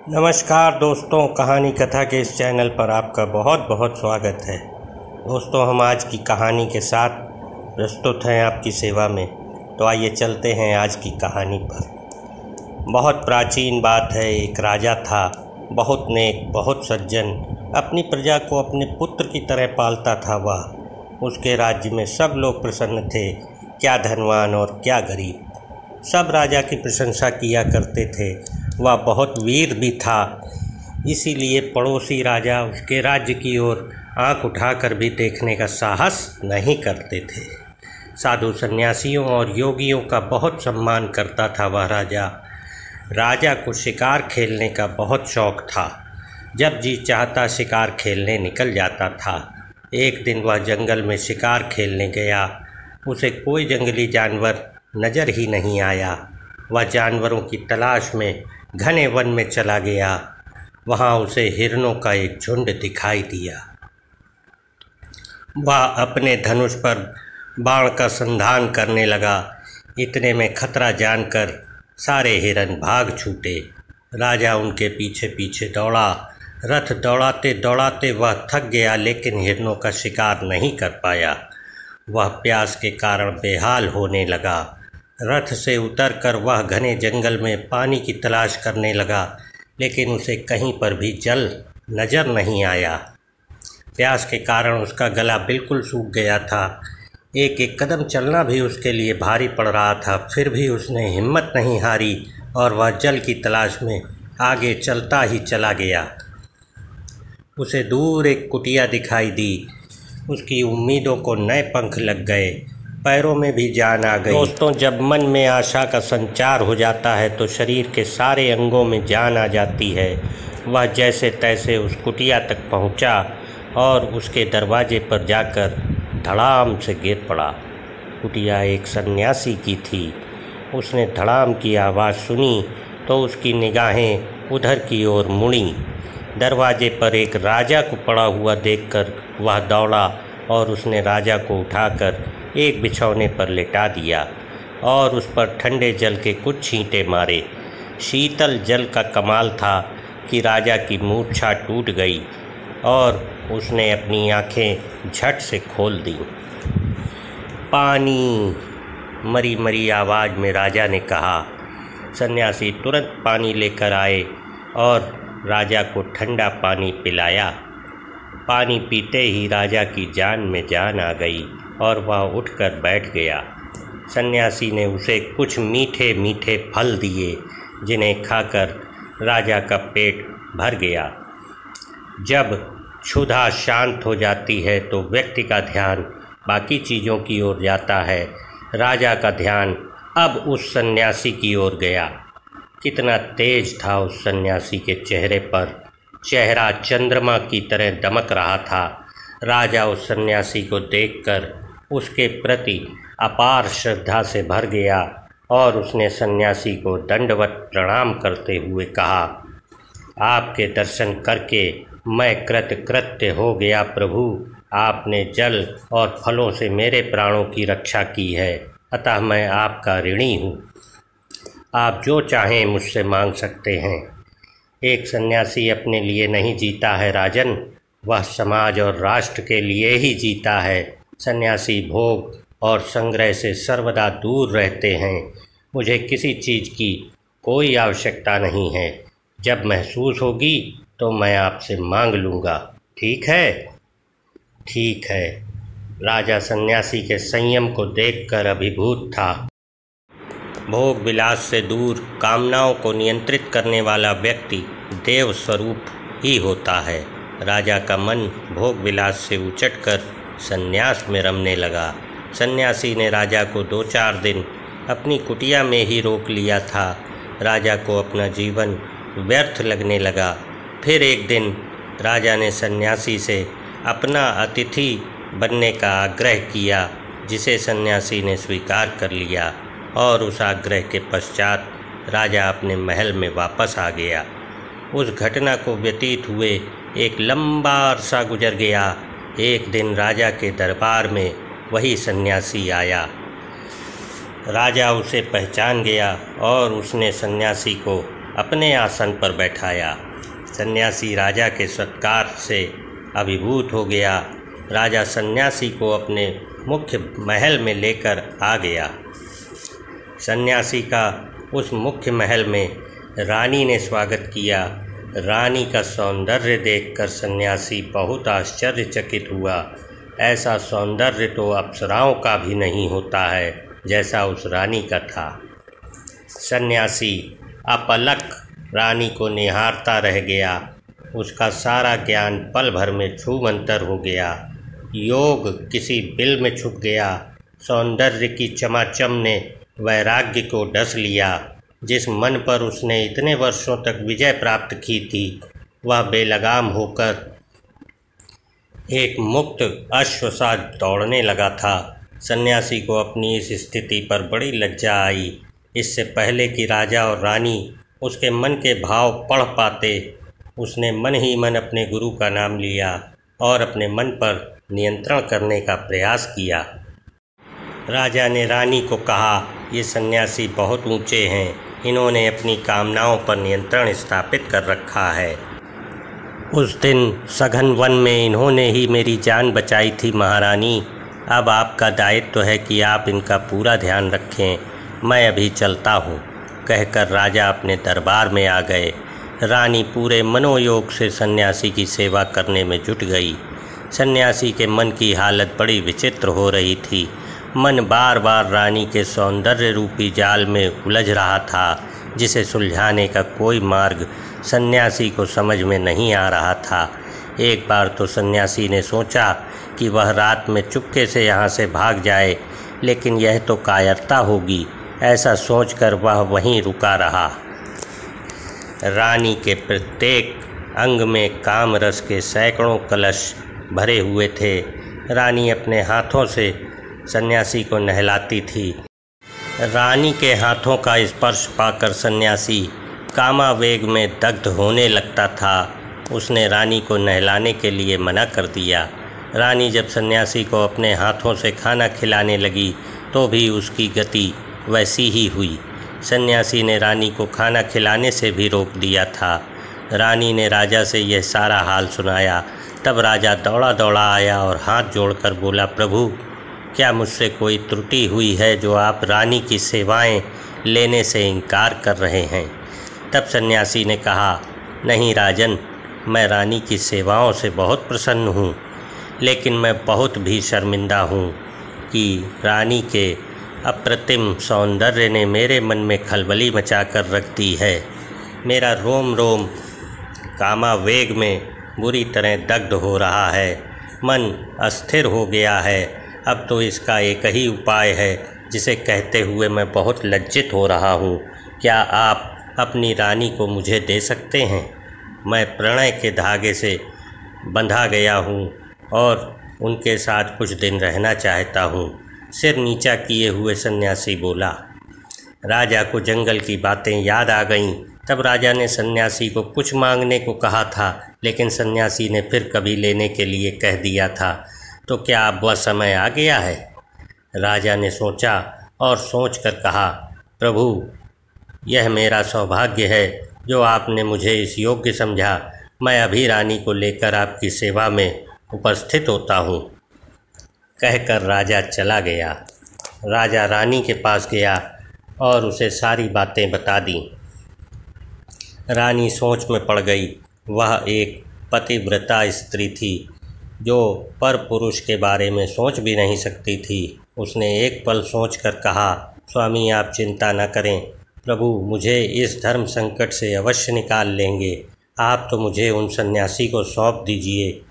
नमस्कार दोस्तों, कहानी कथा के इस चैनल पर आपका बहुत बहुत स्वागत है। दोस्तों, हम आज की कहानी के साथ प्रस्तुत हैं आपकी सेवा में। तो आइए चलते हैं आज की कहानी पर। बहुत प्राचीन बात है। एक राजा था, बहुत नेक, बहुत सज्जन, अपनी प्रजा को अपने पुत्र की तरह पालता था वह। उसके राज्य में सब लोग प्रसन्न थे, क्या धनवान और क्या गरीब। सब राजा की प्रशंसा किया करते थे। वह बहुत वीर भी था, इसीलिए पड़ोसी राजा उसके राज्य की ओर आंख उठाकर भी देखने का साहस नहीं करते थे। साधु सन्यासियों और योगियों का बहुत सम्मान करता था वह राजा। राजा को शिकार खेलने का बहुत शौक था। जब जी चाहता शिकार खेलने निकल जाता था। एक दिन वह जंगल में शिकार खेलने गया। उसे कोई जंगली जानवर नज़र ही नहीं आया। वह जानवरों की तलाश में घने वन में चला गया। वहाँ उसे हिरणों का एक झुंड दिखाई दिया। वह अपने धनुष पर बाण का संधान करने लगा। इतने में खतरा जानकर सारे हिरण भाग छूटे। राजा उनके पीछे पीछे दौड़ा। रथ दौड़ाते दौड़ाते वह थक गया, लेकिन हिरणों का शिकार नहीं कर पाया। वह प्यास के कारण बेहाल होने लगा। रथ से उतरकर वह घने जंगल में पानी की तलाश करने लगा, लेकिन उसे कहीं पर भी जल नज़र नहीं आया। प्यास के कारण उसका गला बिल्कुल सूख गया था। एक एक कदम चलना भी उसके लिए भारी पड़ रहा था। फिर भी उसने हिम्मत नहीं हारी और वह जल की तलाश में आगे चलता ही चला गया। उसे दूर एक कुटिया दिखाई दी। उसकी उम्मीदों को नए पंख लग गए, पैरों में भी जान आ गई। दोस्तों, जब मन में आशा का संचार हो जाता है तो शरीर के सारे अंगों में जान आ जाती है। वह जैसे तैसे उस कुटिया तक पहुंचा और उसके दरवाजे पर जाकर धड़ाम से गिर पड़ा। कुटिया एक सन्यासी की थी। उसने धड़ाम की आवाज़ सुनी तो उसकी निगाहें उधर की ओर मुड़ी। दरवाजे पर एक राजा को पड़ा हुआ देखकर वह दौड़ा और उसने राजा को उठाकर एक बिछौने पर लेटा दिया और उस पर ठंडे जल के कुछ छींटे मारे। शीतल जल का कमाल था कि राजा की मूर्छा टूट गई और उसने अपनी आंखें झट से खोल दी। पानी, मरी मरी आवाज़ में राजा ने कहा। सन्यासी तुरंत पानी लेकर आए और राजा को ठंडा पानी पिलाया। पानी पीते ही राजा की जान में जान आ गई और वह उठकर बैठ गया। सन्यासी ने उसे कुछ मीठे मीठे फल दिए, जिन्हें खाकर राजा का पेट भर गया। जब क्षुधा शांत हो जाती है तो व्यक्ति का ध्यान बाकी चीज़ों की ओर जाता है। राजा का ध्यान अब उस सन्यासी की ओर गया। कितना तेज था उस सन्यासी के चेहरे पर। चेहरा चंद्रमा की तरह दमक रहा था। राजा उस सन्यासी को देखकर उसके प्रति अपार श्रद्धा से भर गया और उसने सन्यासी को दंडवत प्रणाम करते हुए कहा, आपके दर्शन करके मैं कृतकृत्य हो गया प्रभु। आपने जल और फलों से मेरे प्राणों की रक्षा की है, अतः मैं आपका ऋणी हूँ। आप जो चाहें मुझसे मांग सकते हैं। एक सन्यासी अपने लिए नहीं जीता है राजन, वह समाज और राष्ट्र के लिए ही जीता है। सन्यासी भोग और संग्रह से सर्वदा दूर रहते हैं। मुझे किसी चीज़ की कोई आवश्यकता नहीं है। जब महसूस होगी तो मैं आपसे मांग लूँगा। ठीक है? ठीक है। राजा सन्यासी के संयम को देखकर अभिभूत था। भोग विलास से दूर कामनाओं को नियंत्रित करने वाला व्यक्ति देव स्वरूप ही होता है। राजा का मन भोग विलास से उचटकर संन्यास में रमने लगा। सन्यासी ने राजा को 2-4 दिन अपनी कुटिया में ही रोक लिया था। राजा को अपना जीवन व्यर्थ लगने लगा। फिर एक दिन राजा ने सन्यासी से अपना अतिथि बनने का आग्रह किया, जिसे सन्यासी ने स्वीकार कर लिया और उस आग्रह के पश्चात राजा अपने महल में वापस आ गया। उस घटना को व्यतीत हुए एक लंबा अरसा गुजर गया। एक दिन राजा के दरबार में वही सन्यासी आया। राजा उसे पहचान गया और उसने सन्यासी को अपने आसन पर बैठाया। सन्यासी राजा के सत्कार से अभिभूत हो गया। राजा सन्यासी को अपने मुख्य महल में लेकर आ गया। सन्यासी का उस मुख्य महल में रानी ने स्वागत किया। रानी का सौंदर्य देखकर सन्यासी बहुत आश्चर्यचकित हुआ। ऐसा सौंदर्य तो अप्सराओं का भी नहीं होता है जैसा उस रानी का था। सन्यासी अपलक रानी को निहारता रह गया। उसका सारा ज्ञान पल भर में छूमंतर हो गया। योग किसी बिल में छुप गया। सौंदर्य की चमाचम ने वैराग्य को डस लिया। जिस मन पर उसने इतने वर्षों तक विजय प्राप्त की थी, वह बेलगाम होकर एक मुक्त अश्व सा दौड़ने लगा था। सन्यासी को अपनी इस स्थिति पर बड़ी लज्जा आई। इससे पहले कि राजा और रानी उसके मन के भाव पढ़ पाते, उसने मन ही मन अपने गुरु का नाम लिया और अपने मन पर नियंत्रण करने का प्रयास किया। राजा ने रानी को कहा, ये सन्यासी बहुत ऊंचे हैं, इन्होंने अपनी कामनाओं पर नियंत्रण स्थापित कर रखा है। उस दिन सघन वन में इन्होंने ही मेरी जान बचाई थी महारानी। अब आपका दायित्व है कि आप इनका पूरा ध्यान रखें। मैं अभी चलता हूँ, कहकर राजा अपने दरबार में आ गए। रानी पूरे मनोयोग से सन्यासी की सेवा करने में जुट गई। सन्यासी के मन की हालत बड़ी विचित्र हो रही थी। मन बार बार रानी के सौंदर्य रूपी जाल में उलझ रहा था, जिसे सुलझाने का कोई मार्ग सन्यासी को समझ में नहीं आ रहा था। एक बार तो सन्यासी ने सोचा कि वह रात में चुपके से यहाँ से भाग जाए, लेकिन यह तो कायरता होगी। ऐसा सोचकर वह वहीं रुका रहा। रानी के प्रत्येक अंग में काम रस के सैकड़ों कलश भरे हुए थे। रानी अपने हाथों से सन्यासी को नहलाती थी। रानी के हाथों का स्पर्श पाकर सन्यासी कामावेग में दग्ध होने लगता था। उसने रानी को नहलाने के लिए मना कर दिया। रानी जब सन्यासी को अपने हाथों से खाना खिलाने लगी तो भी उसकी गति वैसी ही हुई। सन्यासी ने रानी को खाना खिलाने से भी रोक दिया था। रानी ने राजा से यह सारा हाल सुनाया। तब राजा दौड़ा दौड़ा आया और हाथ जोड़कर बोला, प्रभु, क्या मुझसे कोई त्रुटि हुई है जो आप रानी की सेवाएं लेने से इनकार कर रहे हैं? तब सन्यासी ने कहा, नहीं राजन, मैं रानी की सेवाओं से बहुत प्रसन्न हूँ, लेकिन मैं बहुत भी शर्मिंदा हूँ कि रानी के अप्रतिम सौंदर्य ने मेरे मन में खलबली मचाकर रख दी है। मेरा रोम रोम कामावेग में बुरी तरह दग्ध हो रहा है। मन अस्थिर हो गया है। अब तो इसका एक ही उपाय है, जिसे कहते हुए मैं बहुत लज्जित हो रहा हूँ। क्या आप अपनी रानी को मुझे दे सकते हैं? मैं प्रणय के धागे से बंधा गया हूँ और उनके साथ कुछ दिन रहना चाहता हूँ। सिर नीचा किए हुए सन्यासी बोला। राजा को जंगल की बातें याद आ गईं। तब राजा ने सन्यासी को कुछ मांगने को कहा था, लेकिन सन्यासी ने फिर कभी लेने के लिए कह दिया था। तो क्या अब वह समय आ गया है? राजा ने सोचा और सोचकर कहा, प्रभु, यह मेरा सौभाग्य है जो आपने मुझे इस योग्य समझा। मैं अभी रानी को लेकर आपकी सेवा में उपस्थित होता हूँ, कहकर राजा चला गया। राजा रानी के पास गया और उसे सारी बातें बता दी। रानी सोच में पड़ गई। वह एक पतिव्रता स्त्री थी जो पर पुरुष के बारे में सोच भी नहीं सकती थी। उसने एक पल सोचकर कहा, स्वामी, आप चिंता न करें। प्रभु मुझे इस धर्म संकट से अवश्य निकाल लेंगे। आप तो मुझे उन सन्यासी को सौंप दीजिए,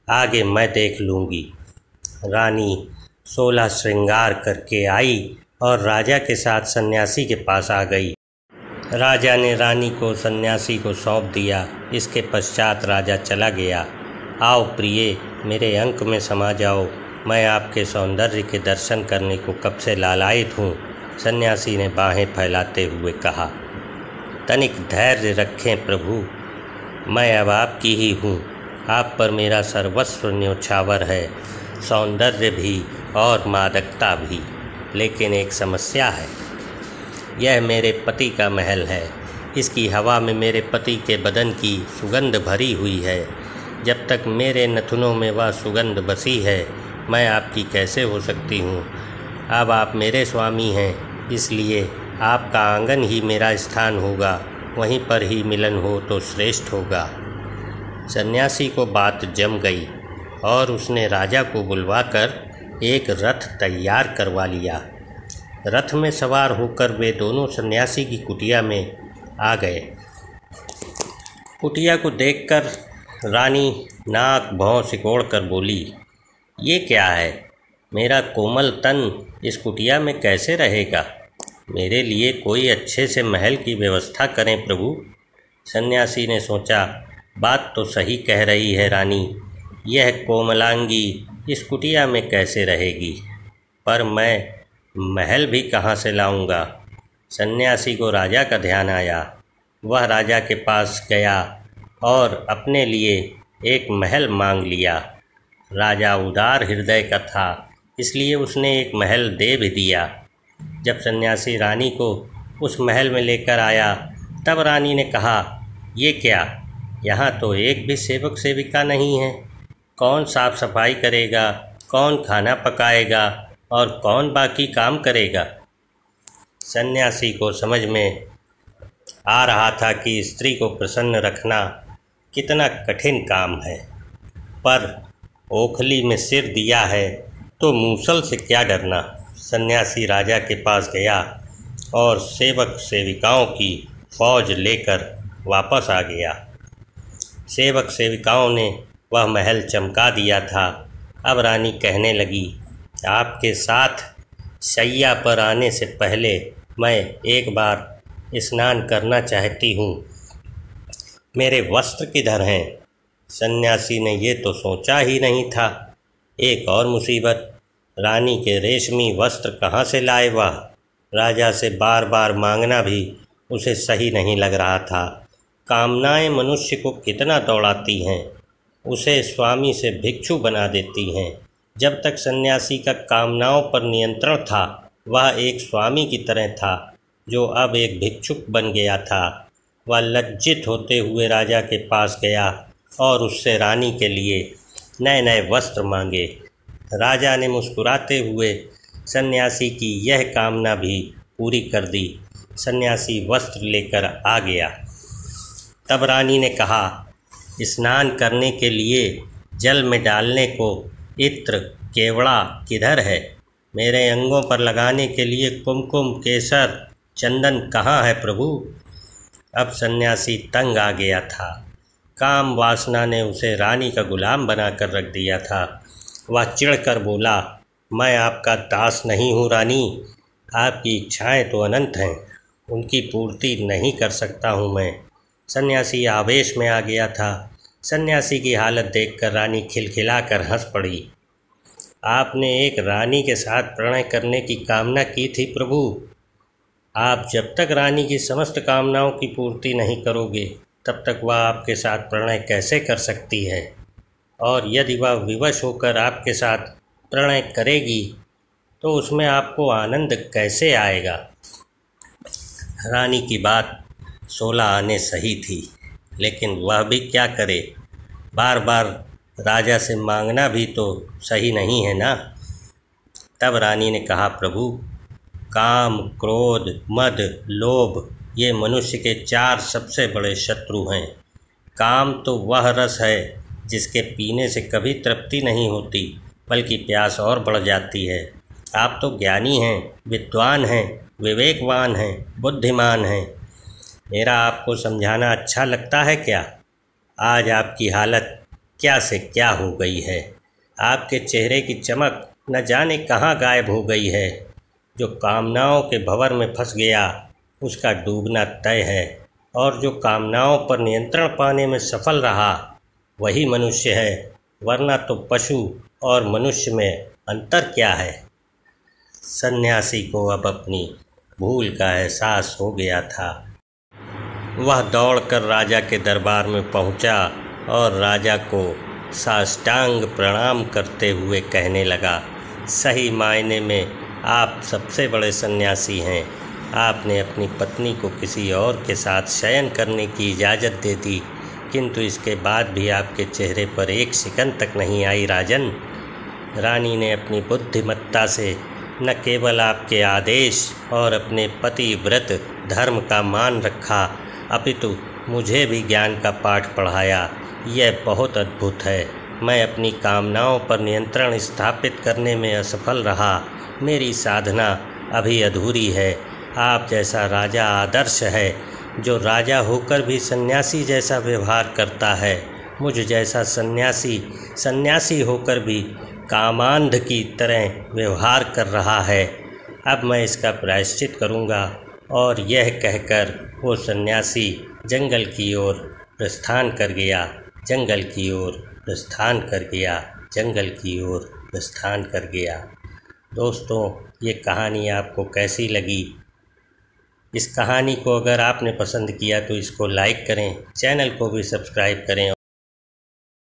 आगे मैं देख लूँगी। रानी 16 श्रृंगार करके आई और राजा के साथ सन्यासी के पास आ गई। राजा ने रानी को सन्यासी को सौंप दिया। इसके पश्चात राजा चला गया। आओ प्रिय, मेरे अंक में समा जाओ। मैं आपके सौंदर्य के दर्शन करने को कब से लालायित हूँ, सन्यासी ने बाहें फैलाते हुए कहा। तनिक धैर्य रखें प्रभु, मैं अब आपकी ही हूँ। आप पर मेरा सर्वस्व न्योछावर है, सौंदर्य भी और मादकता भी। लेकिन एक समस्या है। यह मेरे पति का महल है, इसकी हवा में मेरे पति के बदन की सुगंध भरी हुई है। जब तक मेरे नथुनों में वह सुगंध बसी है, मैं आपकी कैसे हो सकती हूँ। अब आप मेरे स्वामी हैं, इसलिए आपका आंगन ही मेरा स्थान होगा, वहीं पर ही मिलन हो तो श्रेष्ठ होगा। सन्यासी को बात जम गई और उसने राजा को बुलवाकर एक रथ तैयार करवा लिया। रथ में सवार होकर वे दोनों सन्यासी की कुटिया में आ गए। कुटिया को देखकर रानी नाक भौं सिकोड़ कर बोली, ये क्या है? मेरा कोमल तन इस कुटिया में कैसे रहेगा? मेरे लिए कोई अच्छे से महल की व्यवस्था करें प्रभु। सन्यासी ने सोचा, बात तो सही कह रही है रानी, यह कोमलांगी इस कुटिया में कैसे रहेगी, पर मैं महल भी कहाँ से लाऊंगा। सन्यासी को राजा का ध्यान आया। वह राजा के पास गया और अपने लिए एक महल मांग लिया। राजा उदार हृदय का था, इसलिए उसने एक महल दे भी दिया। जब सन्यासी रानी को उस महल में लेकर आया, तब रानी ने कहा, ये क्या, यहाँ तो एक भी सेवक सेविका नहीं है। कौन साफ सफाई करेगा, कौन खाना पकाएगा और कौन बाकी काम करेगा। सन्यासी को समझ में आ रहा था कि स्त्री को प्रसन्न रखना कितना कठिन काम है, पर ओखली में सिर दिया है तो मूसल से क्या डरना। सन्यासी राजा के पास गया और सेवक सेविकाओं की फौज लेकर वापस आ गया। सेवक सेविकाओं ने वह महल चमका दिया था। अब रानी कहने लगी, आपके साथ शैया पर आने से पहले मैं एक बार स्नान करना चाहती हूँ। मेरे वस्त्र किधर हैं? सन्यासी ने ये तो सोचा ही नहीं था। एक और मुसीबत, रानी के रेशमी वस्त्र कहाँ से लाए वह? राजा से बार बार मांगना भी उसे सही नहीं लग रहा था। कामनाएं मनुष्य को कितना दौड़ाती हैं, उसे स्वामी से भिक्षु बना देती हैं। जब तक सन्यासी का कामनाओं पर नियंत्रण था, वह एक स्वामी की तरह था, जो अब एक भिक्षुक बन गया था। वह लज्जित होते हुए राजा के पास गया और उससे रानी के लिए नए नए वस्त्र मांगे। राजा ने मुस्कुराते हुए सन्यासी की यह कामना भी पूरी कर दी। सन्यासी वस्त्र लेकर आ गया। तब रानी ने कहा, स्नान करने के लिए जल में डालने को इत्र केवड़ा किधर है? मेरे अंगों पर लगाने के लिए कुमकुम केसर चंदन कहाँ है प्रभु? अब सन्यासी तंग आ गया था। काम वासना ने उसे रानी का गुलाम बनाकर रख दिया था। वह चिढ़कर बोला, मैं आपका दास नहीं हूँ रानी, आपकी इच्छाएं तो अनंत हैं, उनकी पूर्ति नहीं कर सकता हूँ मैं। सन्यासी आवेश में आ गया था। सन्यासी की हालत देखकर रानी खिलखिलाकर हंस पड़ी। आपने एक रानी के साथ प्रणय करने की कामना की थी प्रभु। आप जब तक रानी की समस्त कामनाओं की पूर्ति नहीं करोगे, तब तक वह आपके साथ प्रणय कैसे कर सकती है? और यदि वह विवश होकर आपके साथ प्रणय करेगी, तो उसमें आपको आनंद कैसे आएगा? रानी की बात 16 आने सही थी, लेकिन वह भी क्या करे? बार बार राजा से मांगना भी तो सही नहीं है ना। तब रानी ने कहा, प्रभु, काम, क्रोध, मद, लोभ ये मनुष्य के 4 सबसे बड़े शत्रु हैं। काम तो वह रस है जिसके पीने से कभी तृप्ति नहीं होती, बल्कि प्यास और बढ़ जाती है। आप तो ज्ञानी हैं, विद्वान हैं, विवेकवान हैं, बुद्धिमान हैं। मेरा आपको समझाना अच्छा लगता है क्या? आज आपकी हालत क्या से क्या हो गई है। आपके चेहरे की चमक न जाने कहाँ गायब हो गई है। जो कामनाओं के भंवर में फंस गया, उसका डूबना तय है, और जो कामनाओं पर नियंत्रण पाने में सफल रहा, वही मनुष्य है, वरना तो पशु और मनुष्य में अंतर क्या है। सन्यासी को अब अपनी भूल का एहसास हो गया था। वह दौड़कर राजा के दरबार में पहुंचा और राजा को साष्टांग प्रणाम करते हुए कहने लगा, सही मायने में आप सबसे बड़े सन्यासी हैं। आपने अपनी पत्नी को किसी और के साथ शयन करने की इजाज़त दे दी, किंतु इसके बाद भी आपके चेहरे पर एक शिकन तक नहीं आई राजन। रानी ने अपनी बुद्धिमत्ता से न केवल आपके आदेश और अपने पतिव्रत धर्म का मान रखा, अपितु मुझे भी ज्ञान का पाठ पढ़ाया। यह बहुत अद्भुत है। मैं अपनी कामनाओं पर नियंत्रण स्थापित करने में असफल रहा। मेरी साधना अभी अधूरी है। आप जैसा राजा आदर्श है, जो राजा होकर भी सन्यासी जैसा व्यवहार करता है। मुझ जैसा सन्यासी होकर भी कामांध की तरह व्यवहार कर रहा है। अब मैं इसका प्रायश्चित करूँगा। और यह कहकर वो सन्यासी जंगल की ओर प्रस्थान कर गया, जंगल की ओर प्रस्थान कर गया, जंगल की ओर प्रस्थान कर गया। दोस्तों, ये कहानी आपको कैसी लगी? इस कहानी को अगर आपने पसंद किया तो इसको लाइक करें, चैनल को भी सब्सक्राइब करें